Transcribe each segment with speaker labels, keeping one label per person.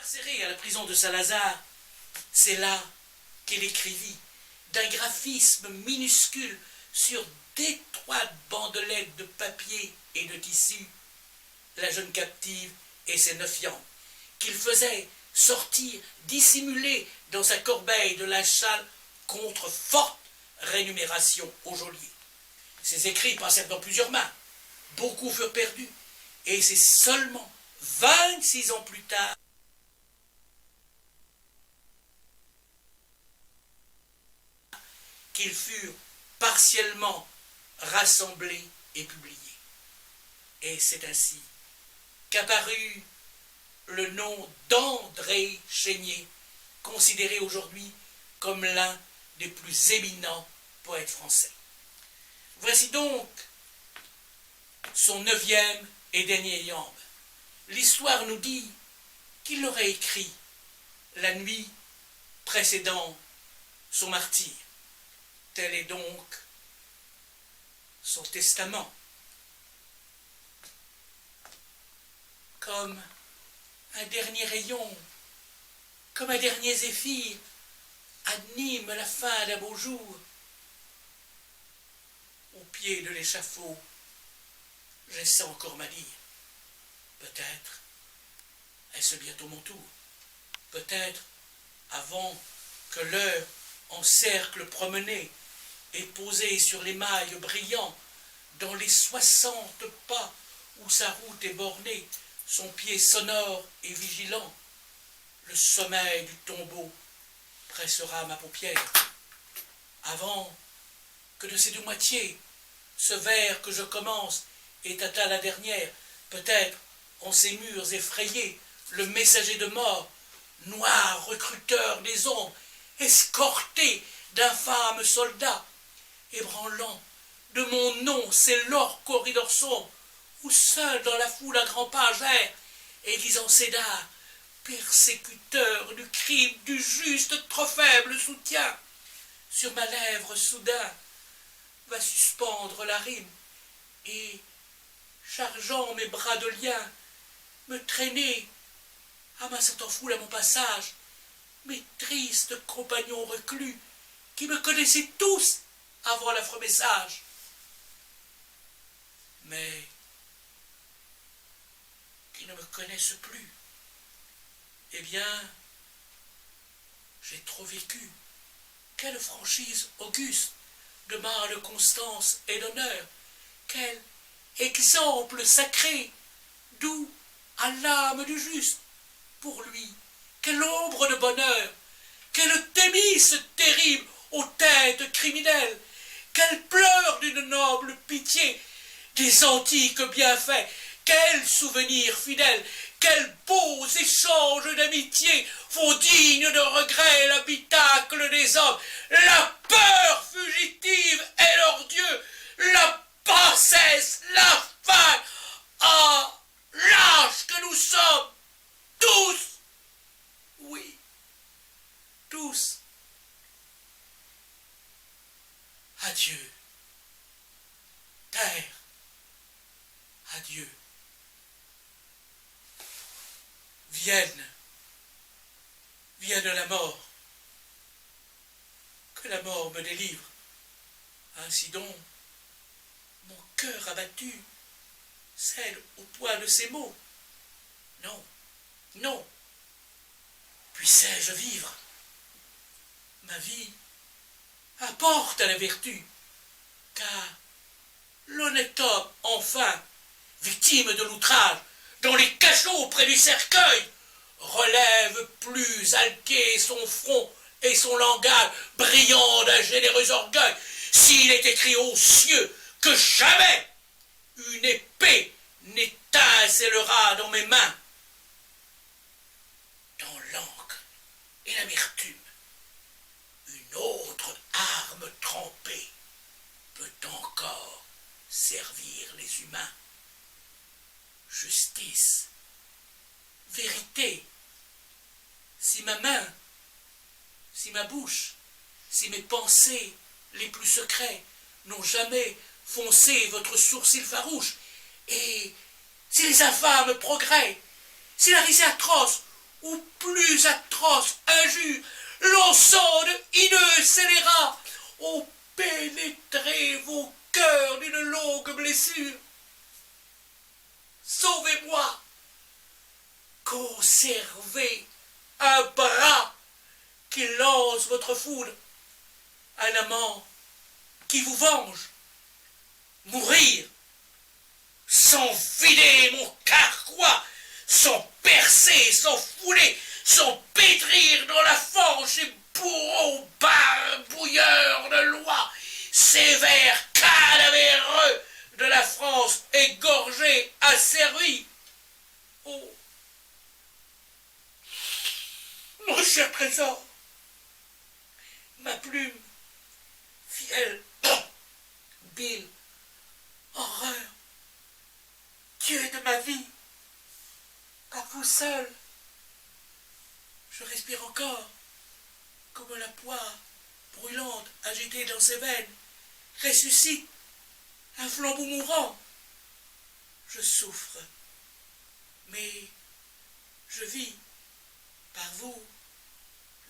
Speaker 1: Incarcéré à la prison de Saint-Lazare, c'est là qu'il écrivit, d'un graphisme minuscule sur d'étroites bandelettes de papier et de tissu, la jeune captive et ses 9 fiancres, qu'il faisait sortir dissimulés dans sa corbeille de linge sale contre forte rémunération au geôlier. Ses écrits passèrent dans plusieurs mains, beaucoup furent perdus, et c'est seulement 26 ans plus tard qu'ils furent partiellement rassemblés et publiés. Et c'est ainsi qu'apparut le nom d'André Chénier, considéré aujourd'hui comme l'un des plus éminents poètes français. Voici donc son 9e et dernier iambe. L'histoire nous dit qu'il l'aurait écrit la nuit précédant son martyre. Tel est donc son testament. Comme un dernier rayon, comme un dernier zéphyr, anime la fin d'un beau jour. Au pied de l'échafaud, j'essaie encore ma lyre. Peut-être est-ce bientôt mon tour. Peut-être, avant que l'heure en cercle promené et posé sur les mailles brillants, dans les 60 pas où sa route est bornée, son pied sonore et vigilant, le sommeil du tombeau pressera ma paupière. Avant que de ces 2 moitiés, ce vers que je commence ait atteint la dernière, peut-être en ces murs effrayés, le messager de mort, noir recruteur des ombres, escorté d'infâmes soldats, ébranlant de mon nom ces lourds corridors sombres, où seul dans la foule à grands pas j'erre, et disant ces dards, persécuteur du crime, du juste trop faible soutien, sur ma lèvre soudain va suspendre la rime, et, chargeant mes bras de liens, me traîner, amassant en foule à mon passage, mes tristes compagnons reclus, qui me connaissaient tous avant l'affreux message. Mais qui ne me connaissent plus. Eh bien, j'ai trop vécu. Quelle franchise auguste, de mâle constance et d'honneur, quel exemple sacré, doux à l'âme du juste, pour lui, quelle ombre de bonheur, quelle Thémis terrible aux têtes criminelles, quelle pleure d'une noble pitié des antiques bienfaits, quels souvenirs fidèles, quels beaux échanges d'amitié font digne de regret l'habitacle des hommes. La peur fugitive est leur Dieu, la bassesse, la faille. Ah, lâches que nous sommes, tous, oui, tous. Adieu, terre, adieu. Vienne la mort, que la mort me délivre. Ainsi donc, mon cœur abattu cède au poids de ces mots. Non, non, puissais-je vivre? Ma vie apporte à la vertu, car l'honnête homme, enfin, victime de l'outrage, dans les cachots près du cercueil, relève plus alqué son front et son langage, brillant d'un généreux orgueil, s'il est écrit aux cieux que jamais une épée n'étincellera dans mes mains. Dans l'encre et l'amertume, une autre arme trempée peut encore servir les humains. Justice, vérité, si ma main, si ma bouche, si mes pensées les plus secrets n'ont jamais foncé votre sourcil farouche, et si les infâmes progrès, si la risée atroce ou plus atroce injure, l'on sonde hideux scélérat, ô pénétrez vos cœurs d'une longue blessure. Sauvez-moi, conservez un bras qui lance votre foudre, un amant qui vous venge, mourir sans vider mon carquois, sans percer, sans fouler, sans pétrir dans la fange ces bourreaux barbouilleurs de loi, sévères, cadavéreux de la France égorgée, asservie. Oh, mon cher trésor, ma plume, fiel, Bill, horreur, Dieu de ma vie, à vous seul, je respire encore, comme la poire brûlante agitée dans ses veines, ressuscite un flambeau mourant. Je souffre, mais je vis, par vous,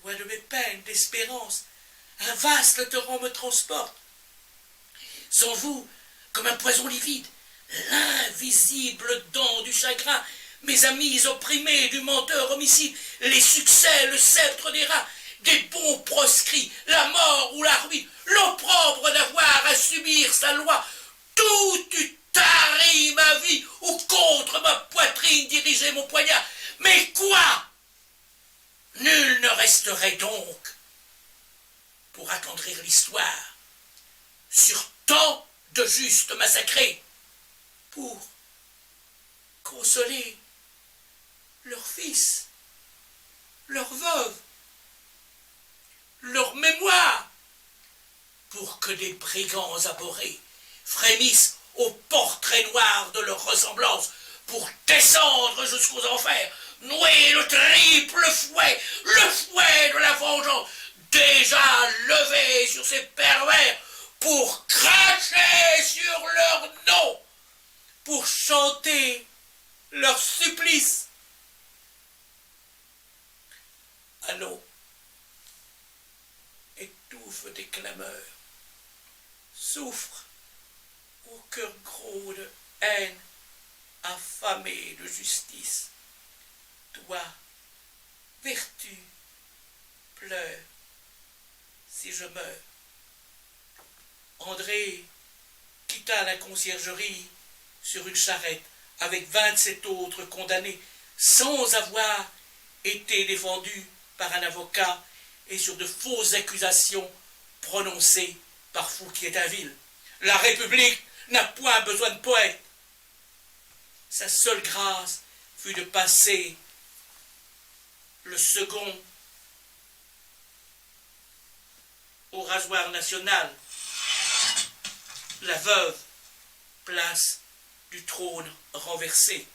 Speaker 1: loin de mes peines, d'espérance, un vaste torrent me transporte. Sans vous, comme un poison livide, l'invisible dent du chagrin, mes amis opprimés du menteur homicide, les succès, le sceptre des rats, des bons proscrits, la mort ou la ruine, l'opprobre d'avoir à subir sa loi, tout eût tari ma vie, ou contre ma poitrine diriger mon poignard. Mais quoi? Nul ne resterait donc pour attendrir l'histoire sur tant de justes massacrés, pour consoler leurs fils, leurs veuves, leur mémoire, pour que des brigands abhorrés frémissent au portrait noir de leur ressemblance, pour descendre jusqu'aux enfers, nouer le triple fouet, le fouet de la vengeance, déjà levé sur ces pervers, pour cracher sur leur nom, pour chanter leur supplice. Allons, étouffe des clameurs, souffre au cœur gros de haine, affamé de justice. Toi, vertu, pleure si je meurs. André quitta la conciergerie sur une charrette avec 27 autres condamnés sans avoir été défendu par un avocat et sur de fausses accusations prononcées par Fouquier-Tinville. La République n'a point besoin de poète. Sa seule grâce fut de passer le second au rasoir national. La veuve, place du trône renversé,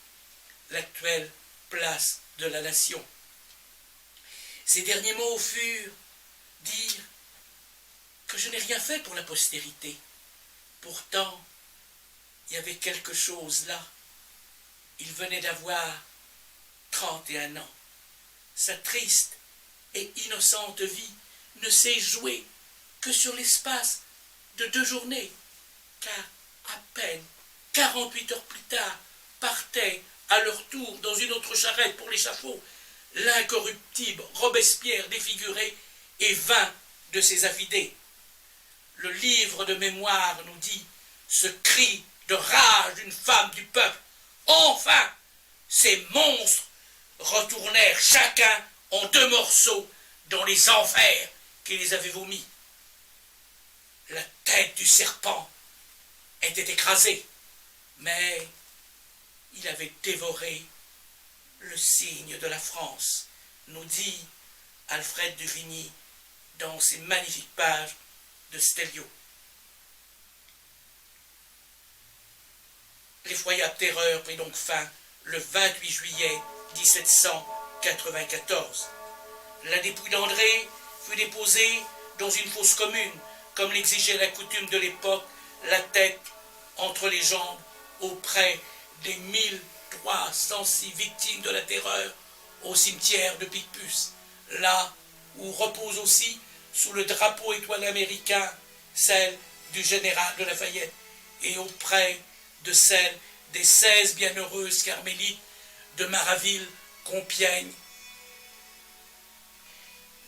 Speaker 1: l'actuelle place de la nation. Ces derniers mots furent dire que je n'ai rien fait pour la postérité. Pourtant, il y avait quelque chose là. Il venait d'avoir 31 ans. Sa triste et innocente vie ne s'est jouée que sur l'espace de 2 journées, car à peine 48 heures plus tard partaient à leur tour dans une autre charrette pour l'échafaud l'incorruptible Robespierre défiguré et 20 de ses avidés. Le livre de mémoire nous dit ce cri de rage d'une femme du peuple. Enfin, ces monstres retournèrent chacun en 2 morceaux dans les enfers qui les avaient vomis. La tête du serpent était écrasée, mais il avait dévoré le signe de la France, nous dit Alfred de Vigny dans ses magnifiques pages de Stelio. L'effroyable terreur prit donc fin le 28 juillet 1794. La dépouille d'André fut déposée dans une fosse commune, comme l'exigeait la coutume de l'époque, la tête entre les jambes, auprès des 1306 victimes de la terreur au cimetière de Picpus, là où repose aussi, sous le drapeau étoilé américain, celle du général de Lafayette, et auprès de celle des 16 bienheureuses carmélites de Maraville, Compiègne.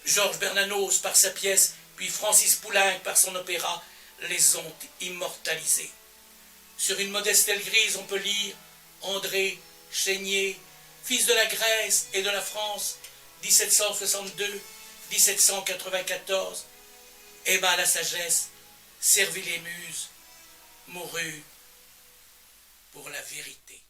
Speaker 1: Georges Bernanos par sa pièce, puis Francis Poulenc par son opéra, les ont immortalisées. Sur une modeste aile grise, on peut lire André Chénier, fils de la Grèce et de la France, 1762-1794, aima la sagesse, servit les muses, mourut pour la vérité.